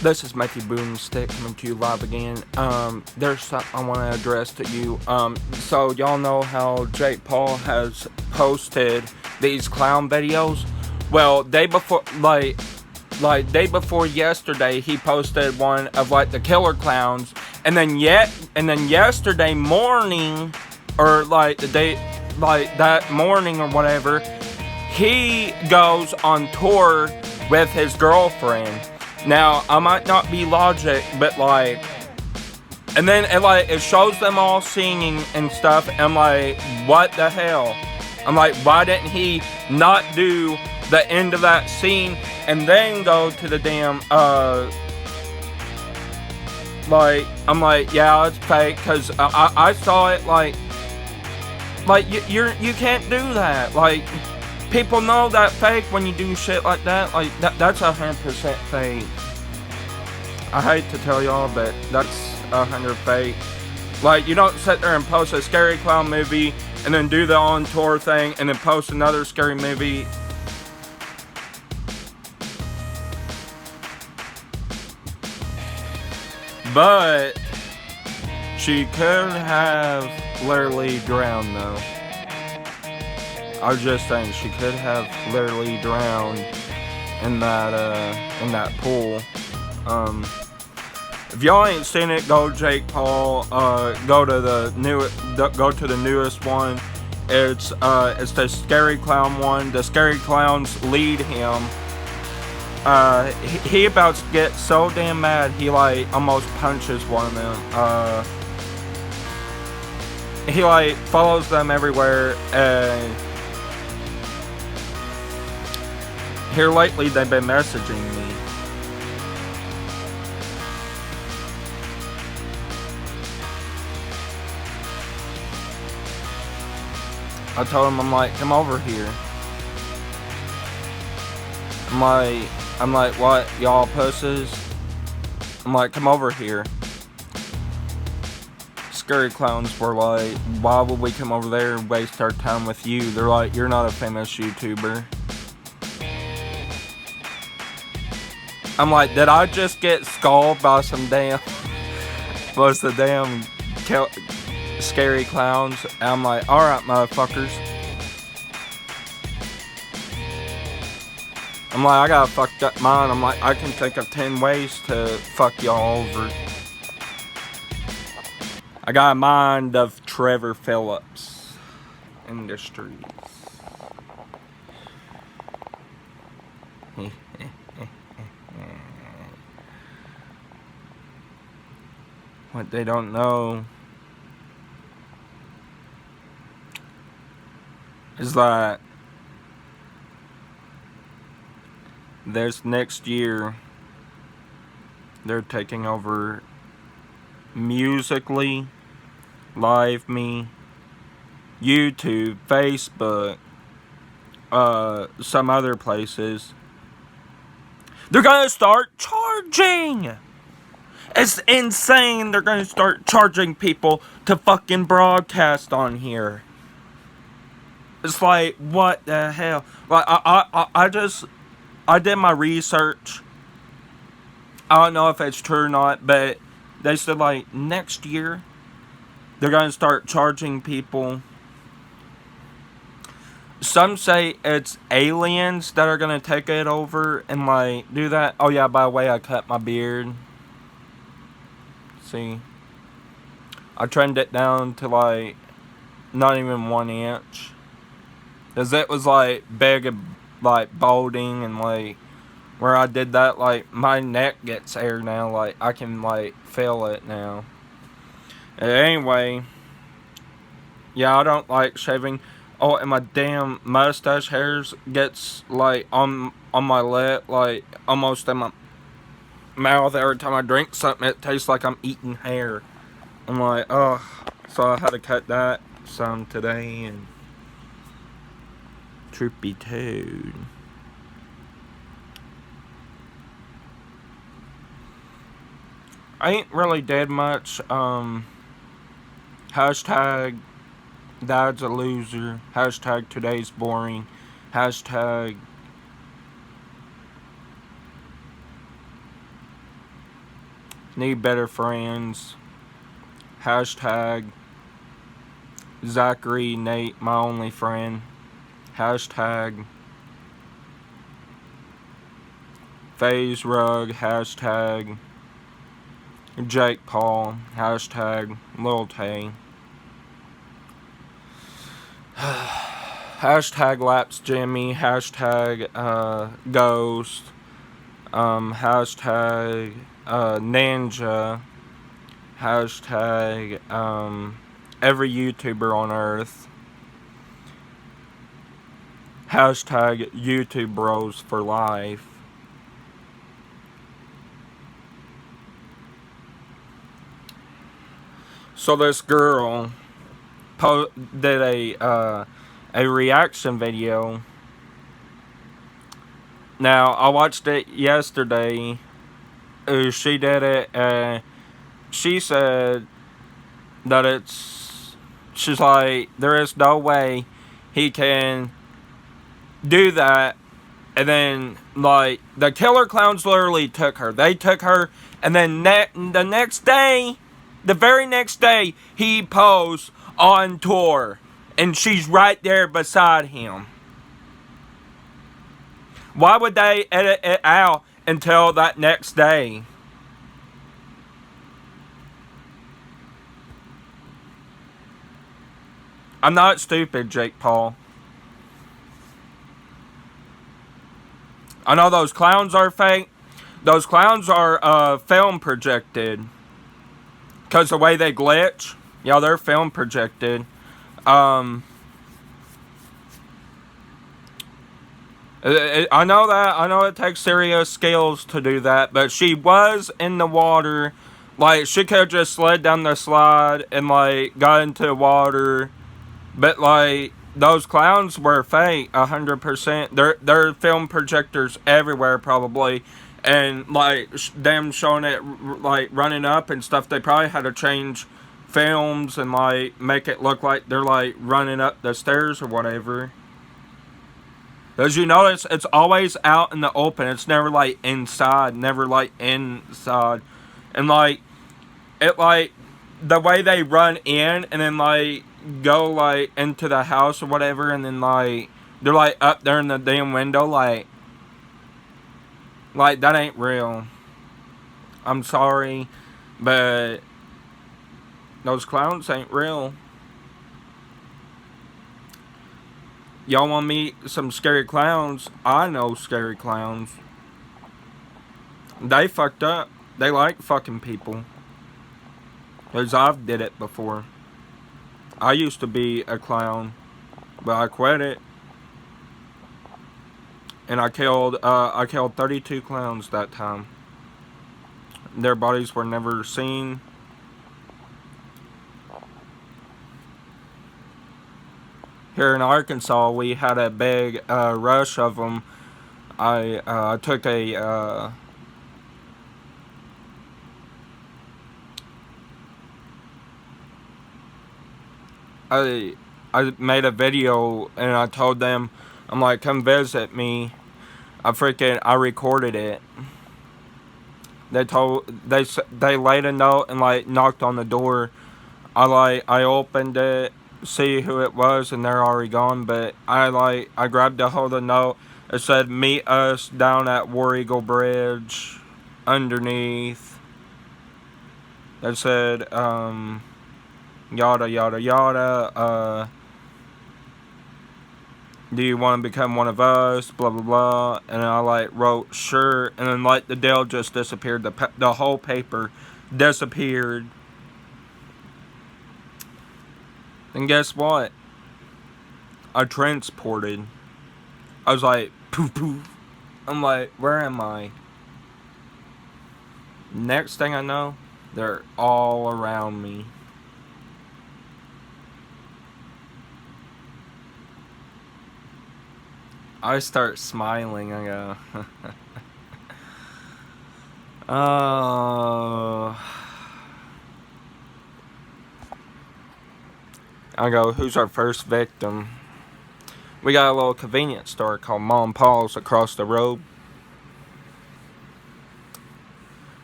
This is Matthew Boomstick coming to you live again. There's something I want to address to you. So y'all know how Jake Paul has posted these clown videos? Well, day before yesterday, he posted one of like the killer clowns, and then yesterday morning, or like the day, like that morning or whatever, he goes on tour with his girlfriend. Now, I might not be logic, but like, and then it shows them all singing and stuff, and I'm like, what the hell? I'm like, why didn't he not do the end of that scene and then go to the damn, I'm like, yeah, it's fake, because I saw it, like, you can't do that, like, people know that fake when you do shit like that. Like, that's 100% fake. I hate to tell y'all, but that's 100% fake. Like, you don't sit there and post a scary clown movie and then do the on tour thing and then post another scary movie. But she could have literally drowned, though. I was just saying, she could have literally drowned in that pool. If y'all ain't seen it, go Jake Paul. Go to the newest one. It's the Scary Clown one. The Scary Clowns lead him. He about to get so damn mad, he like almost punches one of them. He like follows them everywhere, and here lately, they've been messaging me. I told them, I'm like, come over here. I'm like, what, y'all pussies? I'm like, come over here. Scary Clowns were like, why would we come over there and waste our time with you? They're like, you're not a famous YouTuber. I'm like, did I just get skulled by some damn, was the damn Scary Clowns? And I'm like, alright, motherfuckers. I'm like, I got a fucked up mind. I'm like, I can think of 10 ways to fuck y'all over. I got a mind of Trevor Phillips Industries. What they don't know is that this next year they're taking over Musical.ly, LiveMe, YouTube, Facebook, some other places. They're gonna start charging! It's insane. They're going to start charging people to fucking broadcast on here. It's like, what the hell? Like, I did my research. I don't know if it's true or not, but they said, like, next year, they're going to start charging people. Some say it's aliens that are going to take it over and, like, do that. Oh, yeah, by the way, I cut my beard. See, I trimmed it down to like not even 1 inch, cause it was like big and like balding, and like where I did that, like my neck gets hair now, like I can like feel it now. And anyway, yeah, I don't like shaving. Oh, and my damn mustache hairs gets like on my lip, like almost in my mouth. Every time I drink something, it tastes like I'm eating hair. I'm like, oh. So I had to cut that some today, and truth be told, I ain't really did much. Hashtag Dad's a loser. Hashtag today's boring. Hashtag Need better friends. Hashtag Zachary Nate, my only friend. Hashtag FaZe Rug. Hashtag Jake Paul. Hashtag Lil Tay. Hashtag Laps Jimmy. Hashtag Ghost. Hashtag Ninja. Hashtag every YouTuber on earth. Hashtag YouTube Bros for life. So this girl did a reaction video. Now I watched it yesterday. She did it. She said that she's like, there is no way he can do that. And then, like, the Killer Clowns literally took her. They took her, and then the next day, the very next day, he posed on tour. And she's right there beside him. Why would they edit it out until that next day? I'm not stupid, Jake Paul. I know those clowns are fake. Those clowns are film projected. Because the way they glitch. Yeah, they're film projected. I know that. I know it takes serious skills to do that. But she was in the water. Like, she could have just slid down the slide and, like, got into the water. But, like, those clowns were fake, 100%. There are film projectors everywhere, probably. And, like, them showing it, like, running up and stuff, they probably had to change films and, like, make it look like they're, like, running up the stairs or whatever. As you notice, it's always out in the open. It's never, like, inside. Never, like, inside. And, like, it, like, the way they run in and then, like, go, like, into the house or whatever, and then, like, they're, like, up there in the damn window, like, that ain't real. I'm sorry, but those clowns ain't real. Y'all want to meet some scary clowns? I know scary clowns. They fucked up. They like fucking people. Because I've did it before. I used to be a clown, but I quit it. And I killed 32 clowns that time. Their bodies were never seen. Here in Arkansas, we had a big rush of them. I took a I made a video and I told them, I'm like, come visit me. I recorded it. They laid a note and, like, knocked on the door. I opened it, see who it was, and they're already gone. But I grabbed a hold of the note. It said, meet us down at War Eagle Bridge, underneath. It said, yada yada yada, do you want to become one of us, blah blah blah. And I, like, wrote sure, and then, like, the deal just disappeared. The whole paper disappeared. And guess what? I transported. I was like, poof poof. I'm like, where am I? Next thing I know, they're all around me. I start smiling. I go, oh. I go, who's our first victim? We got a little convenience store called Mom Paul's across the road.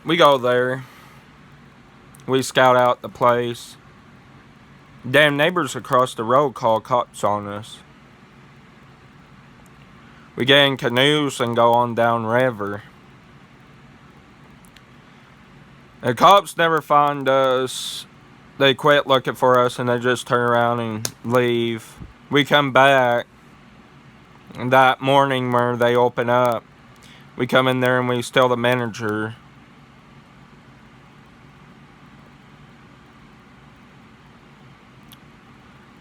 We go there. We scout out the place. Damn neighbors across the road call cops on us. We get in canoes and go on down river. The cops never find us. They quit looking for us and they just turn around and leave. We come back that morning where they open up. We come in there and we steal the manager.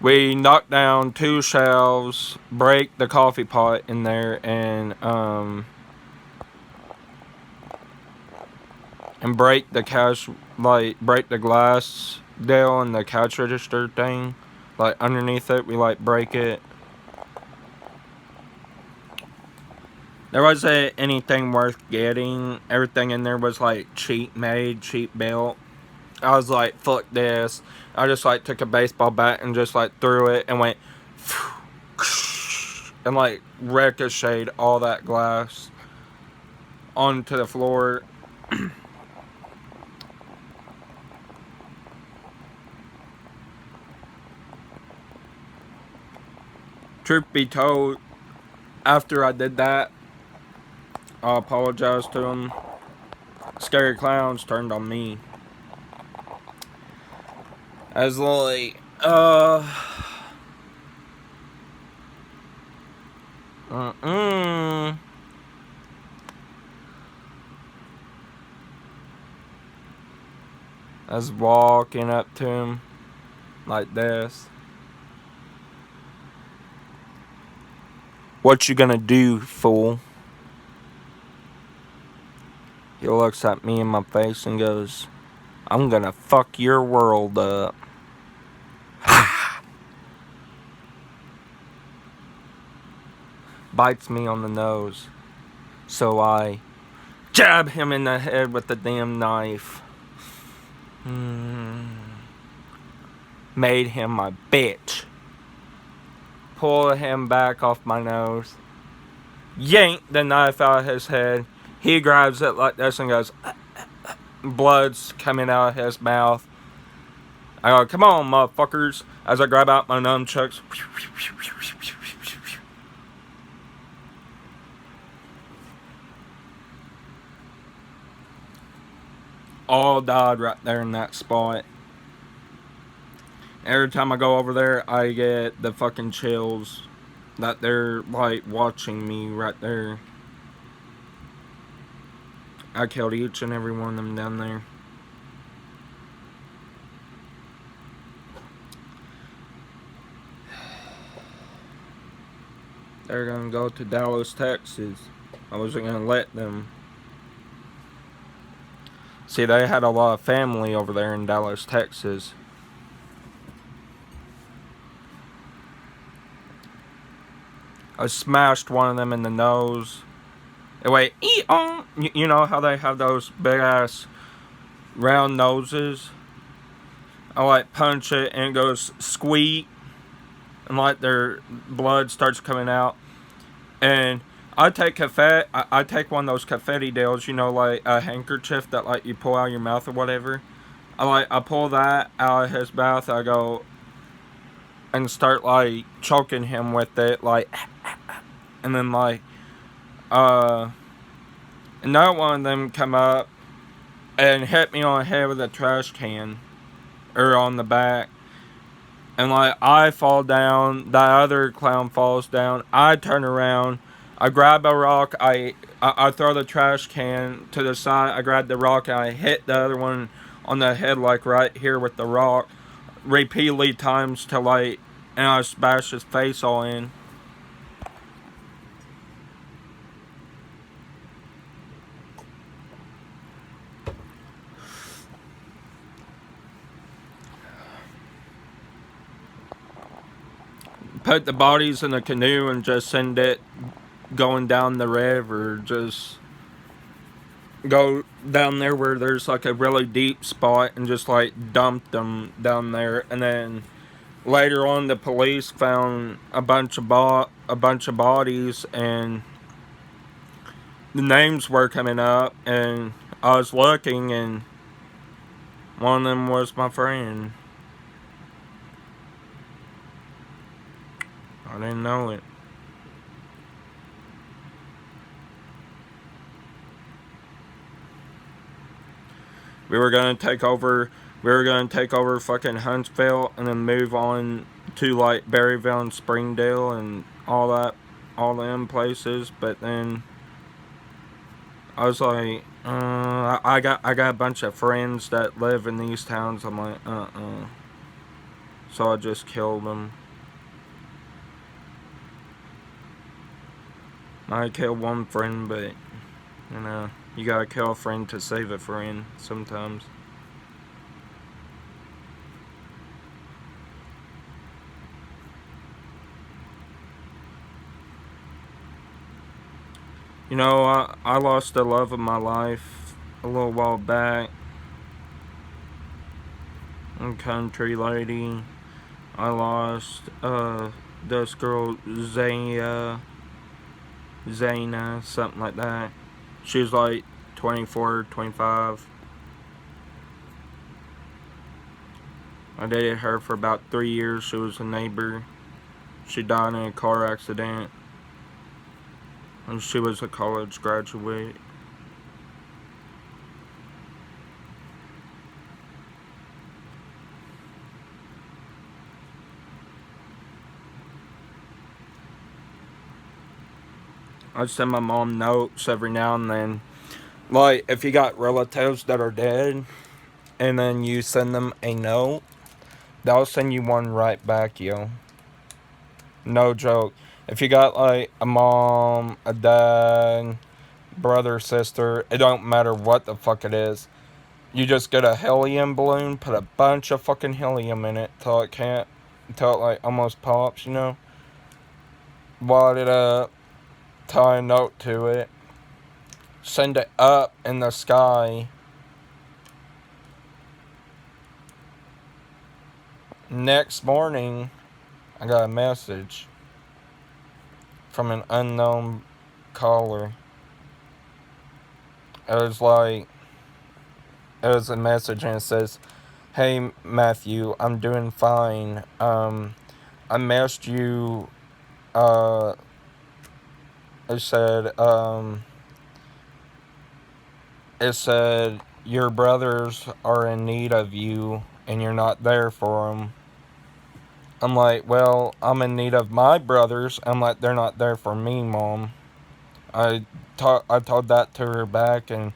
We knock down 2 shelves, break the coffee pot in there, and break the cash, like break the glass deal and the cash register thing, like underneath it. We like break it. There wasn't anything worth getting. Everything in there was like cheap made, cheap built. I was like, fuck this. I just like took a baseball bat and just like threw it and went and like ricocheted all that glass onto the floor. Truth be told, after I did that, I apologized to them. Scary Clowns turned on me. I was like, I was walking up to him like this. What you gonna do, fool? He looks at me in my face and goes, I'm gonna fuck your world up. Bites me on the nose. So I jab him in the head with the damn knife. Made him my bitch. Pull him back off my nose. Yank the knife out of his head. He grabs it like this and goes, blood's coming out of his mouth. I go, come on, motherfuckers. As I grab out my nunchucks. All died right there in that spot. Every time I go over there, I get the fucking chills that they're like watching me right there. I killed each and every one of them down there. They're gonna go to Dallas, Texas. I wasn't gonna let them. See, they had a lot of family over there in Dallas, Texas. I smashed one of them in the nose. It went, ee-oh. You know how they have those big ass round noses? I like punch it and it goes squeak. And like their blood starts coming out. And I take I take one of those confetti deals, you know, like a handkerchief that like you pull out of your mouth or whatever. I pull that out of his mouth. I go and start like choking him with it, like, and then like, another one of them come up and hit me on the head with a trash can, or on the back. And like I fall down, the other clown falls down. I turn around, I grab a rock, I throw the trash can to the side. I grab the rock and I hit the other one on the head, like right here with the rock, repeatedly times till like, and I smash his face all in. Put the bodies in a canoe and just send it going down the river. Just go down there where there's like a really deep spot and just like dump them down there. And then later on, the police found a bunch of bodies, and the names were coming up. And I was looking, and One of them was my friend. I didn't know it. We were gonna take over. We were gonna take over fucking Huntsville and then move on to like Berryville and Springdale and all them places. But then I was like, I got a bunch of friends that live in these towns. I'm like, So I just killed them. I killed one friend, but you know, you gotta kill a friend to save a friend sometimes. You know, I lost the love of my life a little while back. A country lady. I lost this girl Zayna, something like that. She was like 24, 25. I dated her for about 3 years. She was a neighbor. She died in a car accident. And she was a college graduate. I send my mom notes every now and then. Like, if you got relatives that are dead, and then you send them a note, they'll send you one right back, yo. No joke. If you got, like, a mom, a dad, brother, sister, it don't matter what the fuck it is. You just get a helium balloon, put a bunch of fucking helium in it until it, like, almost pops, you know? Wad it up, tie a note to it, send it up in the sky. Next morning, I got a message from an unknown caller. It was like, it was a message and it says, "Hey Matthew, I'm doing fine. I messaged you, it said, your brothers are in need of you and you're not there for them." I'm like, well, I'm in need of my brothers. I'm like, they're not there for me, Mom. I told that to her back and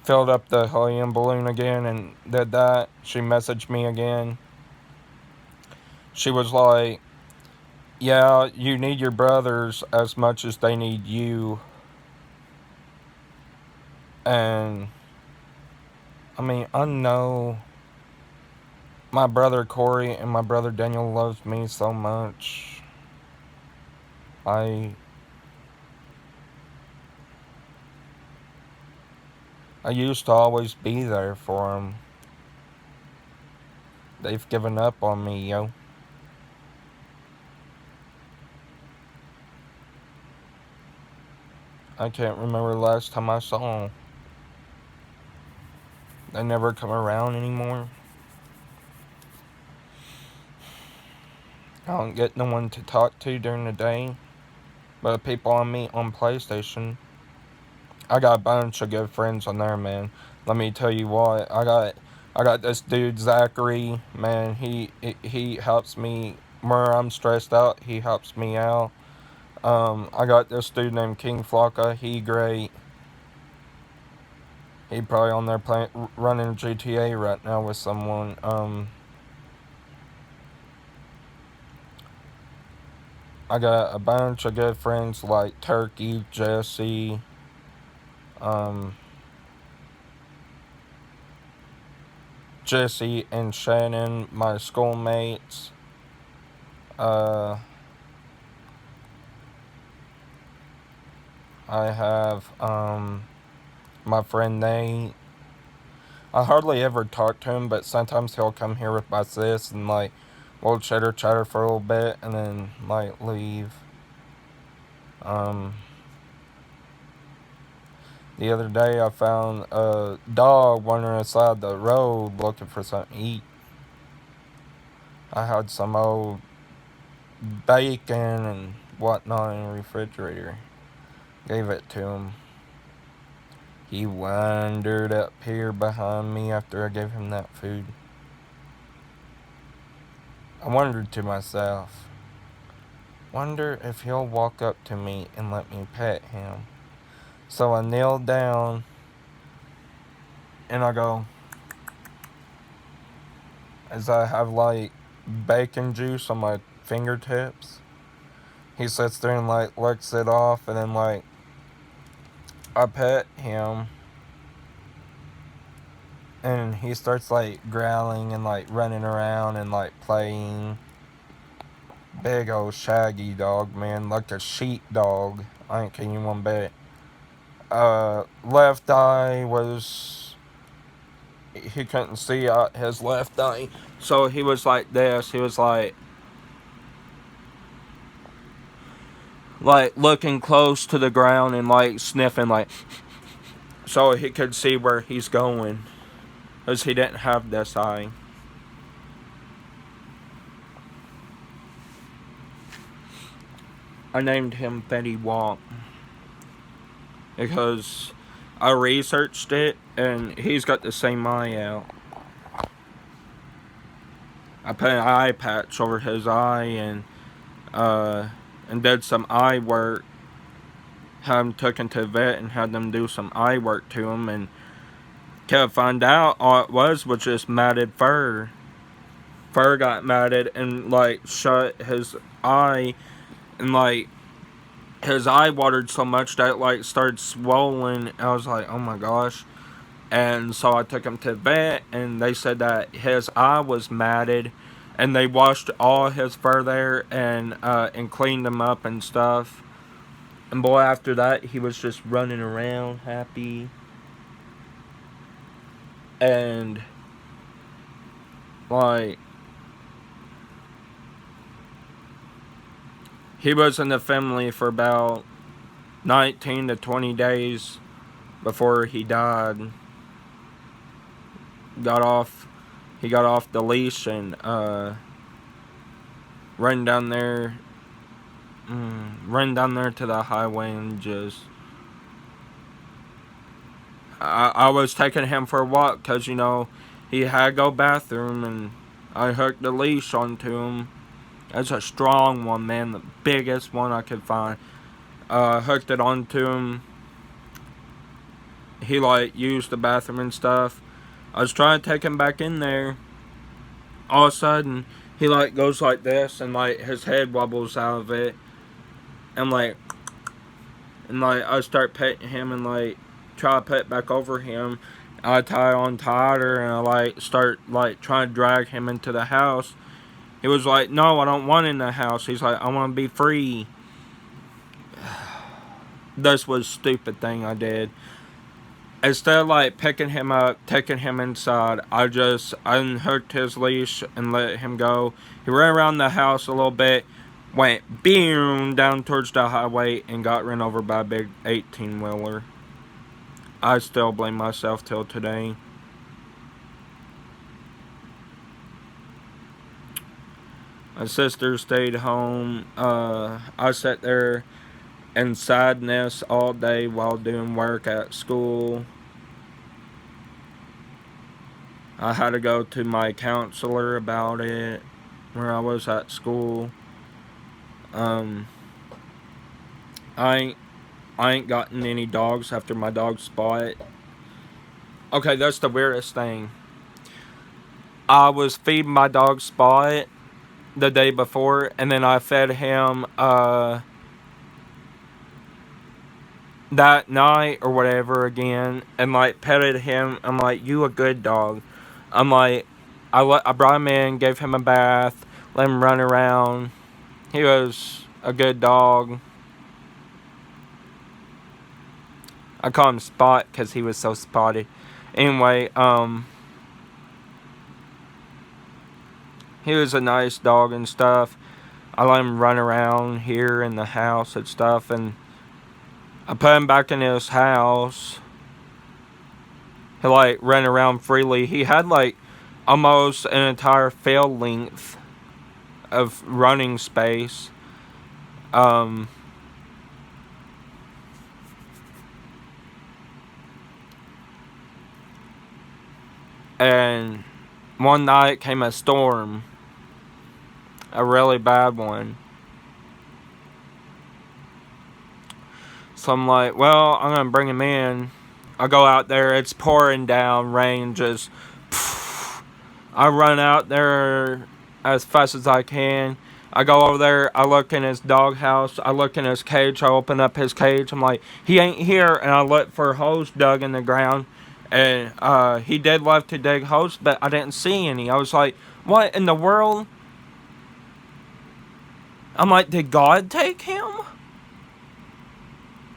filled up the helium balloon again and did that. She messaged me again. She was like, yeah, you need your brothers as much as they need you. And I mean, I know my brother Corey and my brother Daniel loves me so much. I used to always be there for them. They've given up on me, yo. I can't remember the last time I saw them. They never come around anymore. I don't get no one to talk to during the day. But the people I meet on PlayStation, I got a bunch of good friends on there, man. Let me tell you what, I got this dude Zachary, man. He helps me where I'm stressed out. He helps me out. I got this dude named King Flocka. He great. He probably on there playing running GTA right now with someone. I got a bunch of good friends like Turkey, Jesse, Jesse and Shannon, my schoolmates. I have my friend Nate. I hardly ever talk to him, but sometimes he'll come here with my sis and like we'll chatter for a little bit and then leave. Um, The other day I found a dog wandering aside the road looking for something to eat. I had some old bacon and whatnot in the refrigerator. Gave it to him. He wandered up here behind me after I gave him that food. I wondered to myself, wonder if he'll walk up to me and let me pet him. So I kneel down and I go, as I have like bacon juice on my fingertips. He sits there and like licks it off, and then like I pet him and he starts like growling and like running around and like playing. Big old shaggy dog, man, like a sheep dog. I ain't kidding you one bit. Left eye was, he couldn't see out his left eye, so he was like this. He was like looking close to the ground and like sniffing, like so he could see where he's going, because he didn't have this eye. I named him Betty Walk because I researched it and he's got the same eye out. I put an eye patch over his eye and did some eye work. Had him took him to the vet and had them do some eye work to him, and kept find out all it was just matted fur. Fur got matted and like shut his eye, and like his eye watered so much that it like started swollen. I was like, oh my gosh. And so I took him to the vet and they said that his eye was matted, and they washed all his fur there and cleaned him up and stuff. And boy, after that he was just running around happy. And like he was in the family for about 19 to 20 days before he died. He got off the leash and ran down there to the highway and just I was taking him for a walk because, you know, he had to go bathroom, and I hooked the leash onto him. It's a strong one, man, the biggest one I could find. Hooked it onto him. He like used the bathroom and stuff. I was trying to take him back in there. All of a sudden, he like goes like this, and like his head wobbles out of it. And like I start petting him and like try to pet back over him. I tie on tighter and I like start like trying to drag him into the house. He was like, no, I don't want in the house. He's like, I want to be free. This was a stupid thing I did. Instead of like picking him up, taking him inside, I just unhooked his leash and let him go. He ran around the house a little bit, went boom down towards the highway, and got run over by a big 18-wheeler. I still blame myself till today. My sister stayed home. I sat there in sadness all day while doing work at school. I had to go to my counselor about it where I was at school. I ain't gotten any dogs after my dog Spot. Okay, that's the weirdest thing. I was feeding my dog Spot the day before, and then I fed him that night or whatever again, and like petted him. I'm like, you a good dog. I'm like, I brought him in, gave him a bath, let him run around. He was a good dog. I call him Spot because he was so spotted. Anyway, he was a nice dog and stuff. I let him run around here in the house and stuff, and I put him back in his house. He like ran around freely. He had like almost an entire field length of running space. Um, and one night came a storm, a really bad one. So I'm like, well, I'm gonna bring him in. I go out there, it's pouring down, rain just. I run out there as fast as I can. I go over there, I look in his doghouse, I look in his cage, I open up his cage, I'm like, he ain't here, and I look for holes dug in the ground, and he did love to dig holes, but I didn't see any. I was like, what in the world? I'm like, did God take him?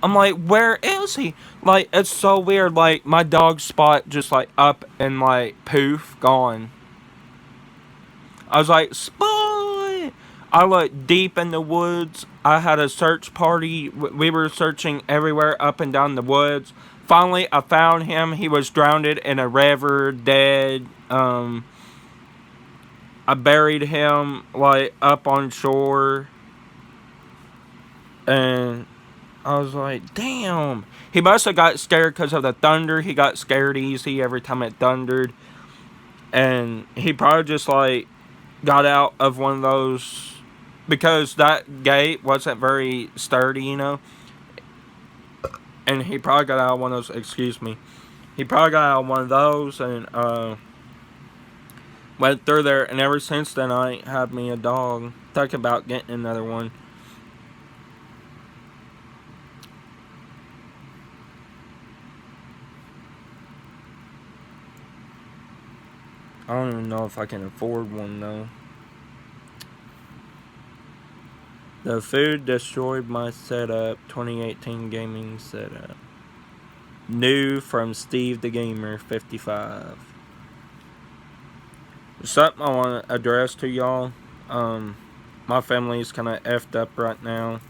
I'm like, where is he? Like, it's so weird, like, my dog Spot just, like, up and, like, poof, gone. I was like, Spot! I looked deep in the woods. I had a search party. We were searching everywhere up and down the woods. Finally, I found him. He was drowned in a river, dead. I buried him, like, up on shore. And I was like, damn. He must have got scared because of the thunder. He got scared easy every time it thundered. And he probably just, like, got out of one of those, because that gate wasn't very sturdy, you know. And he probably got out of one of those, excuse me. He probably got out of one of those and went through there. And ever since then, I ain't had me a dog. Talk about getting another one. I don't even know if I can afford one, though. The food destroyed my setup. 2018 gaming setup. New from Steve the Gamer 55. Something I want to address to y'all. My family's kind of effed up right now.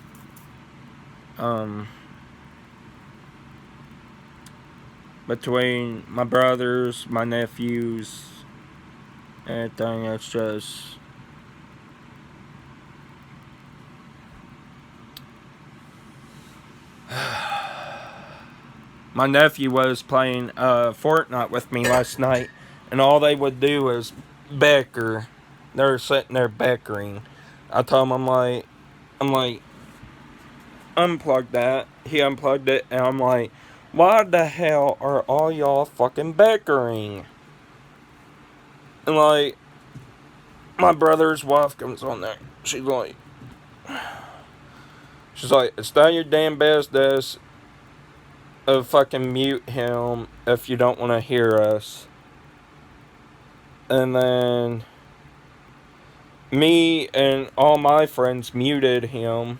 Between my brothers, my nephews, everything, it's just. My nephew was playing Fortnite with me last night, and all they would do is bicker. They're sitting there bickering. I told him, I'm like, unplug that. He unplugged it, and I'm like, why the hell are all y'all fucking bickering? And like, my brother's wife comes on there. She's like, it's not your damn business. Fucking mute him if you don't want to hear us. And then me and all my friends muted him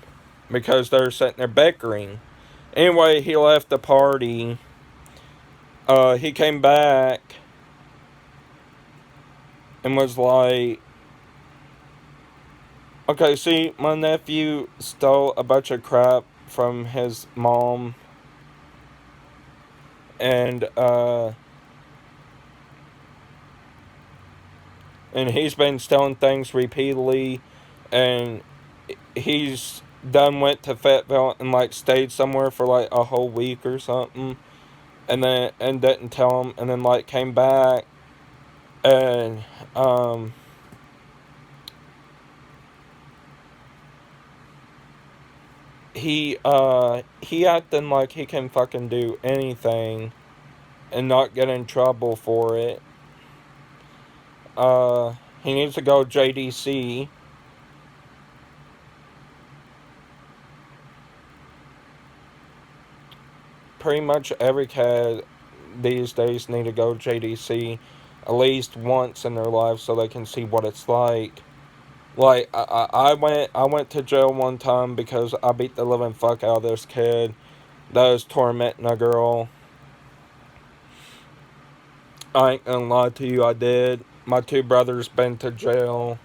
because they're sitting there bickering. Anyway, he left the party. He came back and was like, okay, see, my nephew stole a bunch of crap from his mom. And he's been stealing things repeatedly. And he's went to Fayetteville and like stayed somewhere for like a whole week or something. And didn't tell him. And then like came back. And he acting like he can fucking do anything and not get in trouble for it. He needs to go JDC. Pretty much every kid these days need to go JDC at least once in their life so they can see what it's like. Like, I went to jail one time because I beat the living fuck out of this kid that was tormenting a girl. I ain't gonna lie to you, I did. My two brothers been to jail.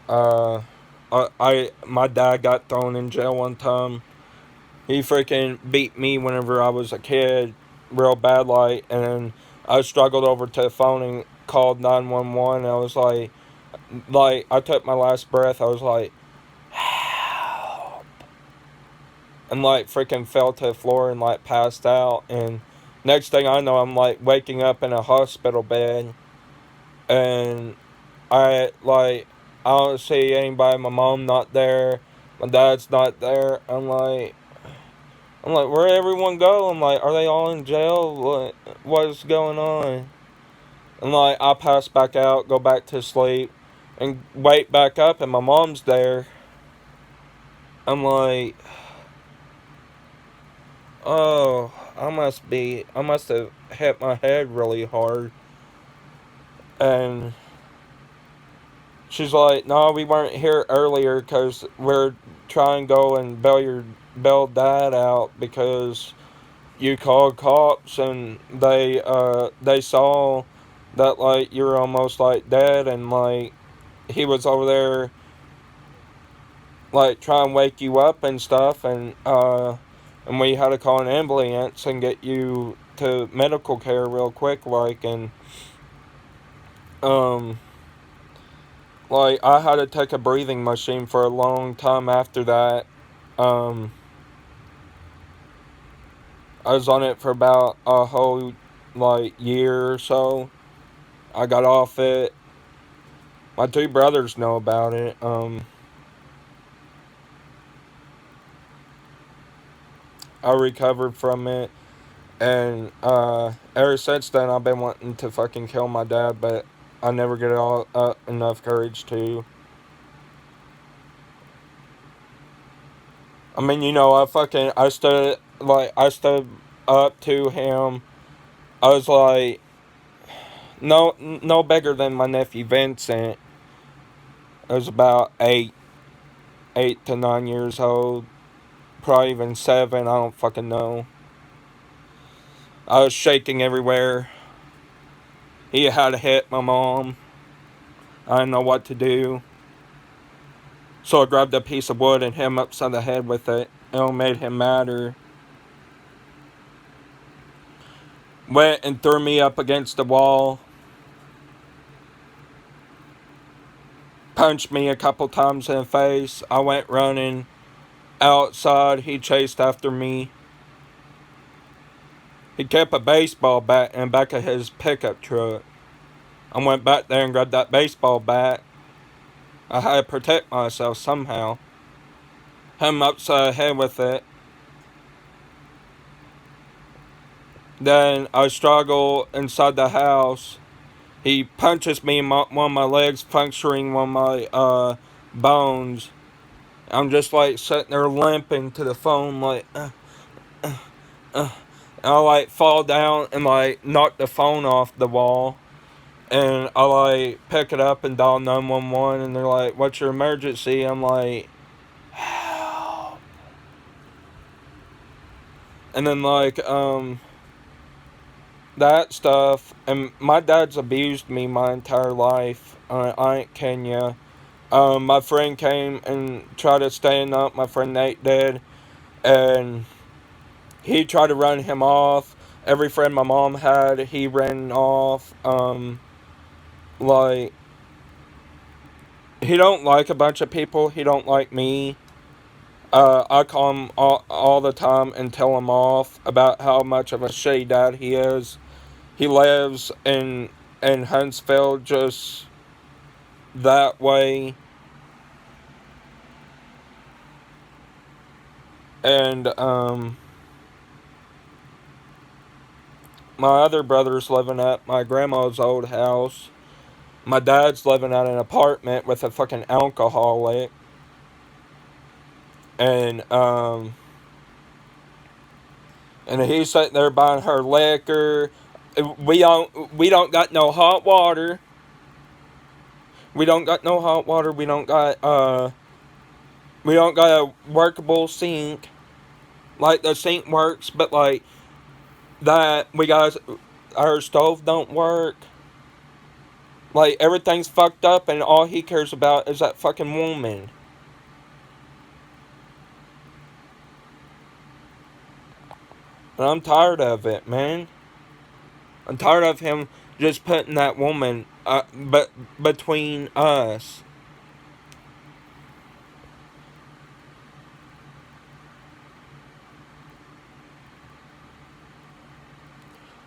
My dad got thrown in jail one time. He freaking beat me whenever I was a kid, real bad like, and then I struggled over to the phone and called 911. I was like I took my last breath. I was like, and like freaking fell to the floor and like passed out. And next thing I know, I'm like waking up in a hospital bed, and I don't see anybody. My mom not there. My dad's not there. I'm like, where'd everyone go? I'm like, are they all in jail? What's going on? And like, I pass back out, go back to sleep, and wake back up, and my mom's there. I'm like, oh, I must have hit my head really hard. And she's like, no, we weren't here earlier because we're trying to go and bail dad out because you called cops and they saw that like you were almost like dead, and like he was over there like trying to wake you up and stuff, and we had to call an ambulance and get you to medical care real quick, um like I had to take a breathing machine for a long time after that. um I was on it for about a whole like year or so. I got off it. My two brothers know about it. I recovered from it, and ever since then I've been wanting to fucking kill my dad, but I never get all enough courage to. I mean, I stood up to him. I was like no bigger than my nephew Vincent. I was about 8 to 9 years old, probably even 7. I don't fucking know. I was shaking everywhere. He had hit my mom. I didn't know what to do. So I grabbed a piece of wood and hit him upside the head with it. It made him madder. Went and threw me up against the wall. Punched me a couple times in the face. I went running outside. He chased after me. He kept a baseball bat in the back of his pickup truck. I went back there and grabbed that baseball bat. I had to protect myself somehow. Hit him upside the head with it. Then I struggle inside the house. He punches me in one of my legs, puncturing one of my bones. I'm just like sitting there limping to the phone, like, and I like fall down and like knock the phone off the wall. And I like pick it up and dial 911, and they're like, "What's your emergency?" I'm like, "Help!" And then that stuff. And my dad's abused me my entire life. I ain't Kenya. My friend came and tried to stand up. My friend Nate did, and he tried to run him off. Every friend my mom had, he ran off. Like he don't like a bunch of people. He don't like me. I call him all the time and tell him off about how much of a shitty dad he is. He lives in Huntsville, just that way. And my other brother's living at my grandma's old house. My dad's living at an apartment with a fucking alcoholic. And and he's sitting there buying her liquor. We don't got no hot water. We don't got no hot water. We don't got a workable sink. Like the sink works, but like that we got our stove don't work. Like everything's fucked up, and all he cares about is that fucking woman. And I'm tired of it, man. I'm tired of him just putting that woman but between us.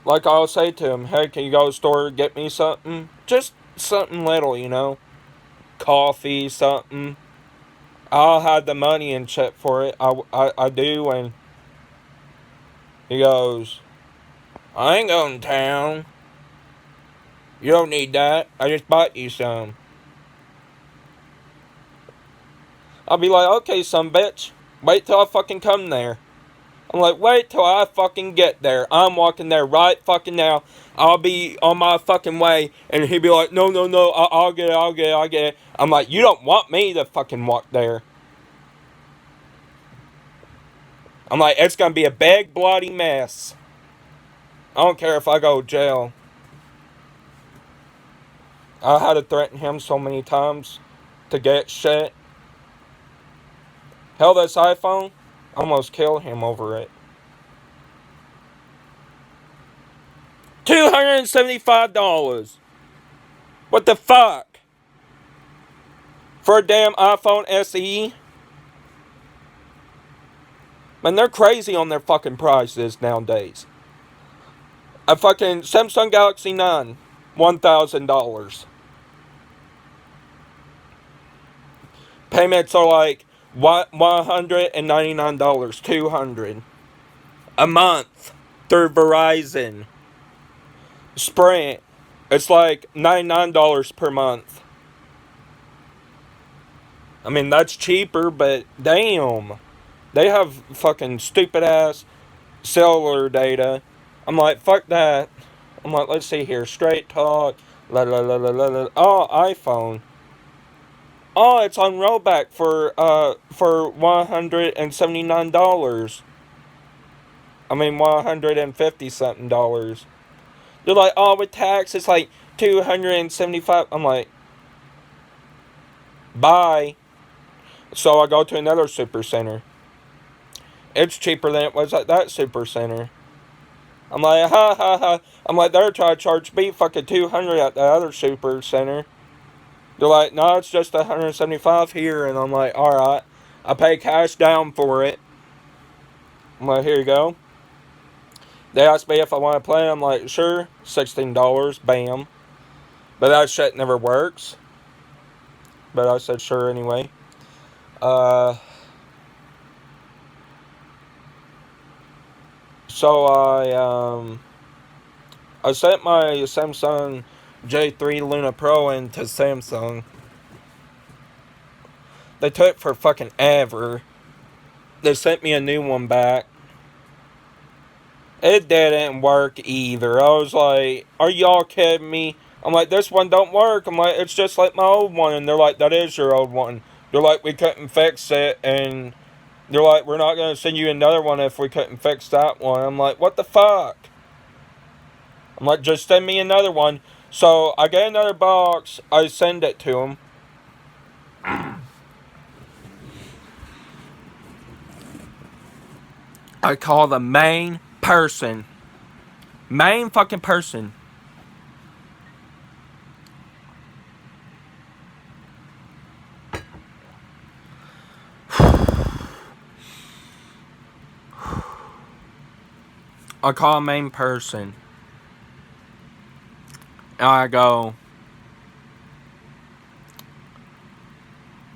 Like I'll say to him, hey, can you go to the store and get me something? Just something little, you know? Coffee, something. I'll have the money and check for it. I do, and he goes, I ain't going to town. You don't need that. I just bought you some. I'll be like, okay, some bitch. Wait till I fucking come there. I'm like, wait till I fucking get there. I'm walking there right fucking now. I'll be on my fucking way. And he'd be like, no, no, no. I'll get it, I'll get it, I'll get it. I'm like, you don't want me to fucking walk there. I'm like, it's gonna be a big bloody mess. I don't care if I go to jail. I had to threaten him so many times to get shit. Hell, this iPhone, almost killed him over it. $275. What the fuck? For a damn iPhone SE? Man, they're crazy on their fucking prices nowadays. A fucking Samsung Galaxy 9, $1,000. Payments are like $199, $200 a month through Verizon. Sprint, it's like $99 per month. I mean, that's cheaper, but damn. They have fucking stupid ass cellular data. I'm like, fuck that. I'm like, let's see here. Straight talk. La la la la la la. Oh, iPhone. Oh, it's on rollback for $179. I mean, 150 something dollars. They're like, oh, with tax, it's like 275. I'm like, bye. So I go to another super center. It's cheaper than it was at that super center. I'm like, ha ha ha. I'm like, they're trying to charge me fucking 200 at the other super center. They're like, no, it's just 175 here. And I'm like, alright. I pay cash down for it. I'm like, here you go. They asked me if I want to play. I'm like, sure. $16. Bam. But that shit never works. But I said sure anyway. So I sent my Samsung J3 Luna Pro into Samsung. They took for fucking ever. They sent me a new one back. It didn't work either. I was like, are y'all kidding me? I'm like, this one don't work. I'm like, it's just like my old one. And they're like, that is your old one. They're like, we couldn't fix it. And they're like, we're not going to send you another one if we couldn't fix that one. I'm like, what the fuck? I'm like, just send me another one. So I get another box. I send it to them. I call the main person. Main fucking person. I call a main person. And I go,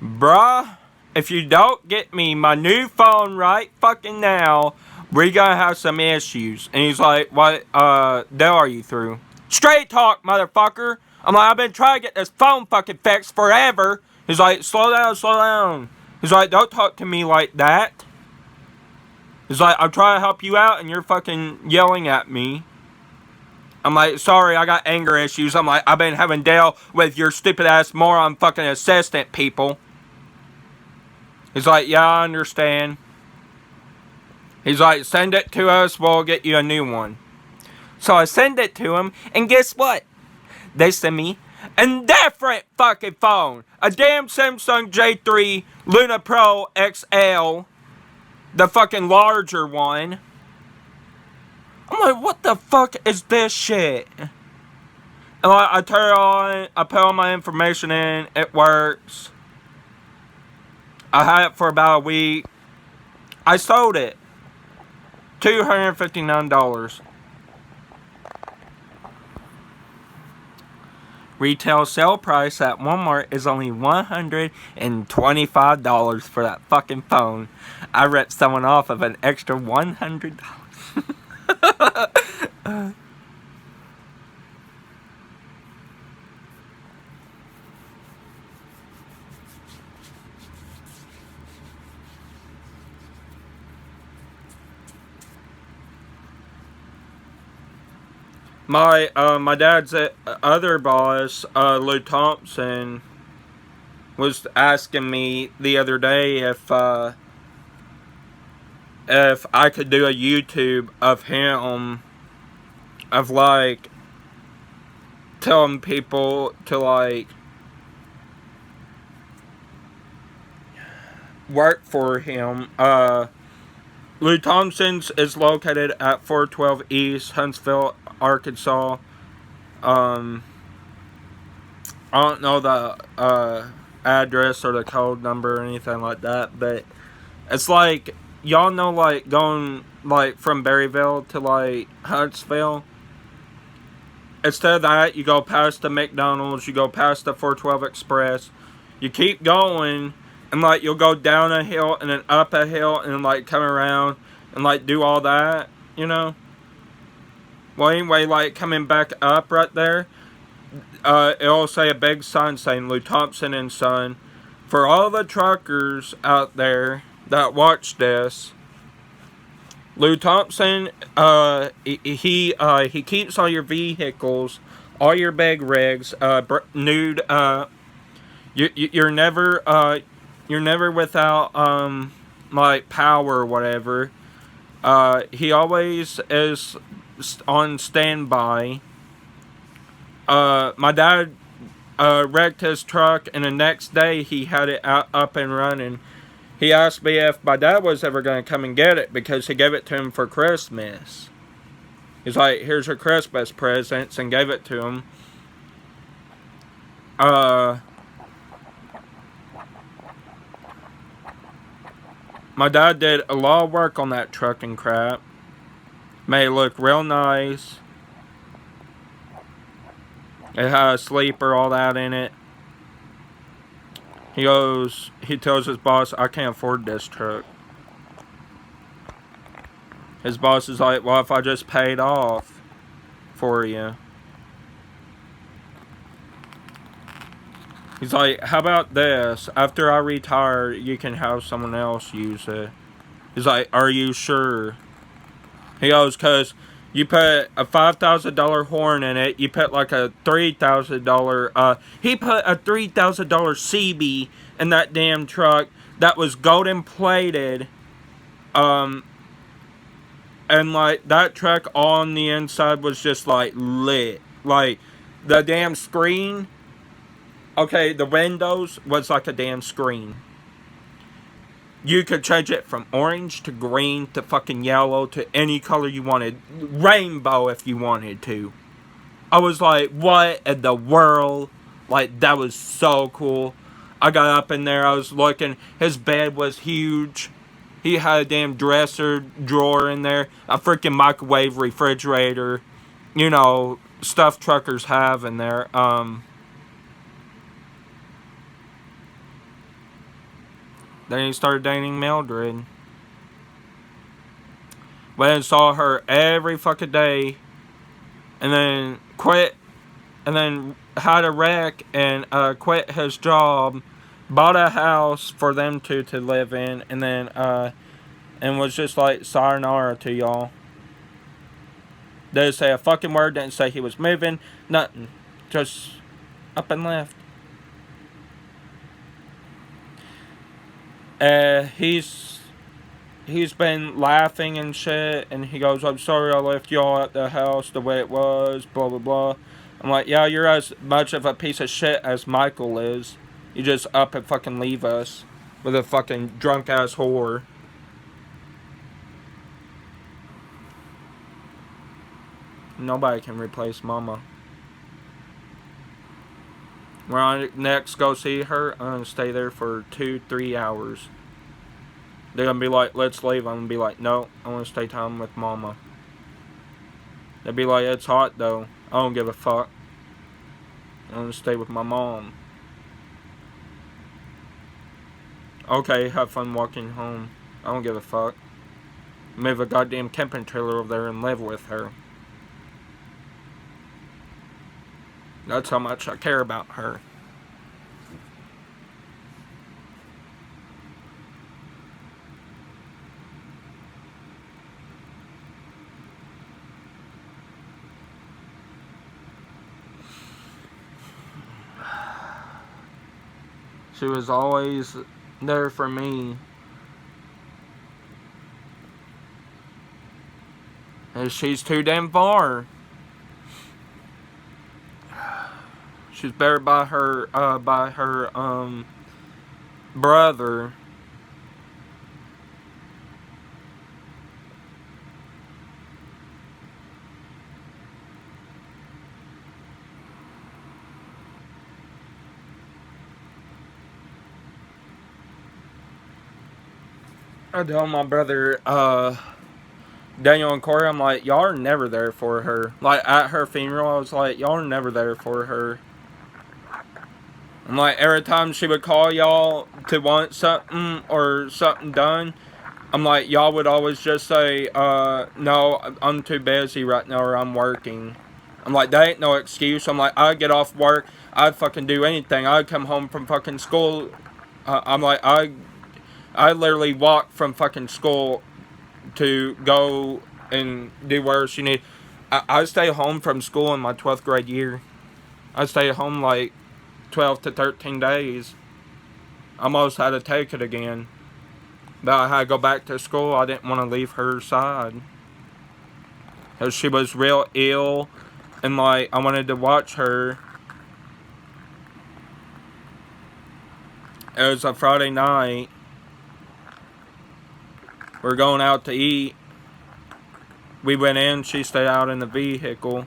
bruh, if you don't get me my new phone right fucking now, we're gonna have some issues. And he's like, what deal are you through? Straight talk, motherfucker. I'm like, I've been trying to get this phone fucking fixed forever. He's like, slow down, slow down. He's like, don't talk to me like that. He's like, I'm trying to help you out and you're fucking yelling at me. I'm like, sorry, I got anger issues. I'm like, I've been having deal with your stupid ass moron fucking assistant people. He's like, yeah, I understand. He's like, send it to us, we'll get you a new one. So I send it to him, and guess what? They send me a different fucking phone. A damn Samsung J3 Luna Pro XL. The fucking larger one. I'm like, what the fuck is this shit? And like, I turn it on, I put all my information in, it works. I had it for about a week. I sold it. $259. Retail sale price at Walmart is only $125 for that fucking phone. I ripped someone off of an extra $100. My dad's other boss, Lou Thompson, was asking me the other day if I could do a YouTube of him, of like telling people to like work for him. Lou Thompson's is located at 412 East Huntsville, Arkansas. I don't know the address or the code number or anything like that, but it's like, y'all know, like going like from Berryville to like Huntsville. Instead of that, you go past the McDonald's, you go past the 412 Express, you keep going, and like you'll go down a hill and then up a hill and then like come around and like do all that, you know. Well, anyway, like coming back up right there, it'll say a big sign saying Lou Thompson and Son. For all the truckers out there that watch this, Lou Thompson, he keeps all your vehicles, all your big rigs, nude. You're never without like power or whatever. He always is on standby. My dad wrecked his truck, and the next day he had it up and running. He asked me if my dad was ever going to come and get it because he gave it to him for Christmas. He's like, here's your Christmas presents, and gave it to him. My dad did a lot of work on that truck and crap. Made it look real nice. It had a sleeper, all that in it. He tells his boss, I can't afford this truck. His boss is like, well, if I just paid off for you. He's like, how about this? After I retire, you can have someone else use it. He's like, are you sure? He goes, because you put a $5,000 horn in it. You put like a $3,000, he put a $3,000 CB in that damn truck that was golden plated. And like that truck on the inside was just like lit. Like the damn screen. Okay, the windows was like a damn screen. You could change it from orange to green to fucking yellow to any color you wanted. Rainbow if you wanted to. I was like, what in the world? Like, that was so cool. I got up in there, I was looking. His bed was huge. He had a damn dresser drawer in there. A freaking microwave, refrigerator. You know, stuff truckers have in there. Then he started dating Mildred. Went and saw her every fucking day. And then quit. And then had a wreck and quit his job. Bought a house for them two to live in. And then, and was just like sayonara to y'all. Didn't say a fucking word. Didn't say he was moving. Nothing. Just up and left. He's been laughing and shit, and he goes, I'm sorry I left y'all at the house the way it was, blah, blah, blah. I'm like, yeah, you're as much of a piece of shit as Michael is. You just up and fucking leave us with a fucking drunk-ass whore. Nobody can replace Mama. When I next go see her, I'm gonna stay there for 2-3 hours. They're gonna be like, let's leave. I'm gonna be like, no, I wanna stay time with Mama. They'd be like, it's hot though. I don't give a fuck. I'm gonna stay with my mom. Okay, have fun walking home. I don't give a fuck. Move a goddamn camping trailer over there and live with her. That's how much I care about her. She was always there for me. And she's too damn far. She's buried by her brother. I tell my brother, Daniel and Corey, I'm like, y'all are never there for her. Like, at her funeral, I was like, y'all are never there for her. I'm like, every time she would call y'all to want something or something done, I'm like, y'all would always just say, no, I'm too busy right now or I'm working. I'm like, that ain't no excuse. I'm like, I'd get off work, I'd fucking do anything. I'd come home from fucking school. I'm like, I literally walk from fucking school to go and do whatever she need. I stay home from school in my 12th grade year. I stayed home like 12 to 13 days. I almost had to take it again. But I had to go back to school. I didn't want to leave her side. Because she was real ill. And like, I wanted to watch her. It was a Friday night. We're going out to eat. We went in. She stayed out in the vehicle.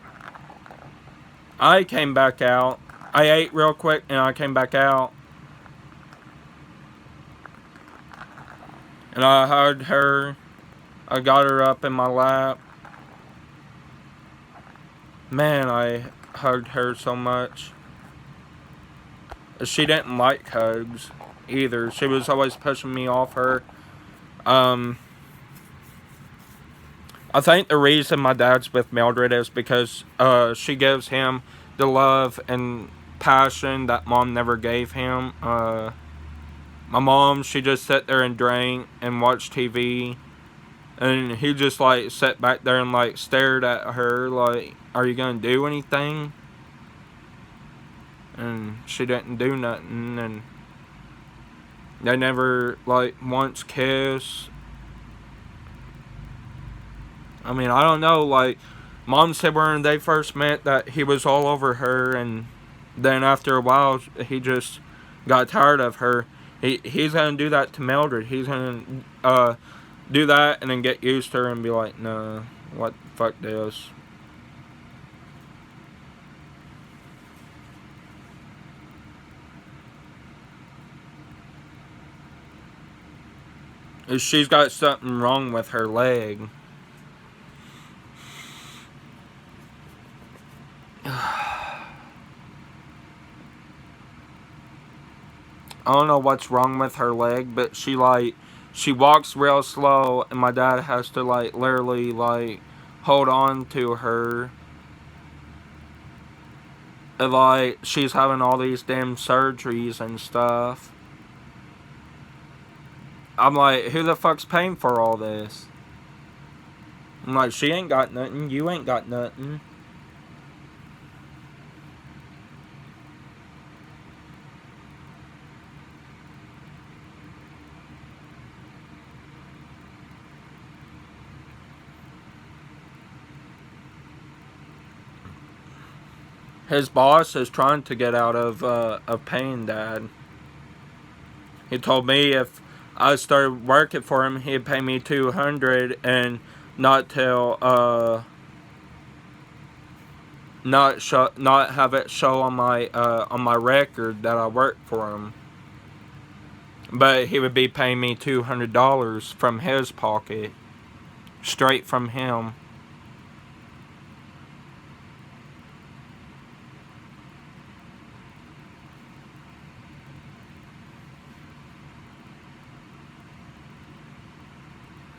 I came back out. I ate real quick and I came back out. And I hugged her. I got her up in my lap. Man, I hugged her so much. She didn't like hugs either. She was always pushing me off her. I think the reason my dad's with Mildred is because she gives him the love and passion that Mom never gave him. My mom, she just sat there and drank and watched TV. And he just like sat back there and like stared at her like, are you gonna do anything? And she didn't do nothing. And they never like once kissed. I mean, I don't know, like, Mom said when they first met that he was all over her, and then after a while, he just got tired of her. He's gonna do that to Mildred. He's gonna do that and then get used to her and be like, no, what the fuck this? She's got something wrong with her leg. I don't know what's wrong with her leg, but she walks real slow, and my dad has to like literally like hold on to her. And like she's having all these damn surgeries and stuff. I'm like, who the fuck's paying for all this? I'm like, she ain't got nothing, you ain't got nothing. His boss is trying to get out of paying Dad. He told me if I started working for him, he'd pay me $200 and not till not have it show on my record that I work for him. But he would be paying me $200 from his pocket, straight from him.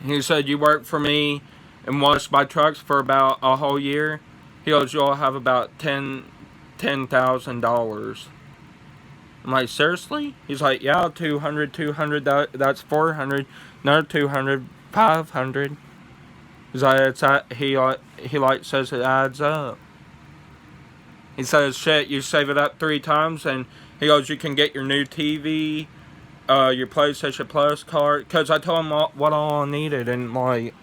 He said, "You work for me and wash my trucks for about a whole year." He goes, "You'll have about $10,000. I'm like, "Seriously?" He's like, "Yeah, 200, that's 400, another 200, 500." He's like, he says it adds up. He says, "Shit, you save it up 3 times," and he goes, "You can get your new TV, your PlayStation Plus card," because I told him what all I needed, and like,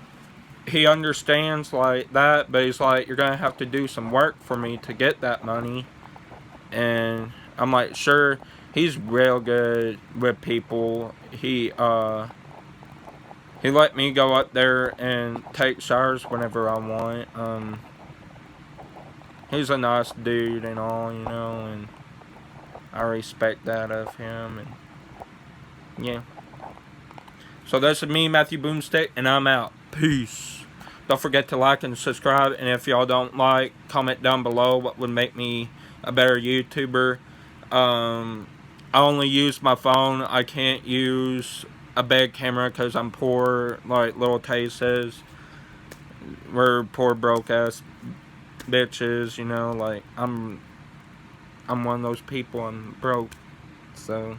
he understands like that, but he's like, "You're gonna have to do some work for me to get that money," and I'm like, "Sure." He's real good with people. He let me go up there and take showers whenever I want. He's a nice dude and all, and I respect that of him, and yeah. So this is me, Matthew Boomstick, and I'm out. Peace. Don't forget to like and subscribe, and if y'all don't like, comment down below what would make me a better YouTuber. I only use my phone. I can't use a big camera because I'm poor, like Little Tay says. We're poor, broke ass bitches, like I'm one of those people. I'm broke, so.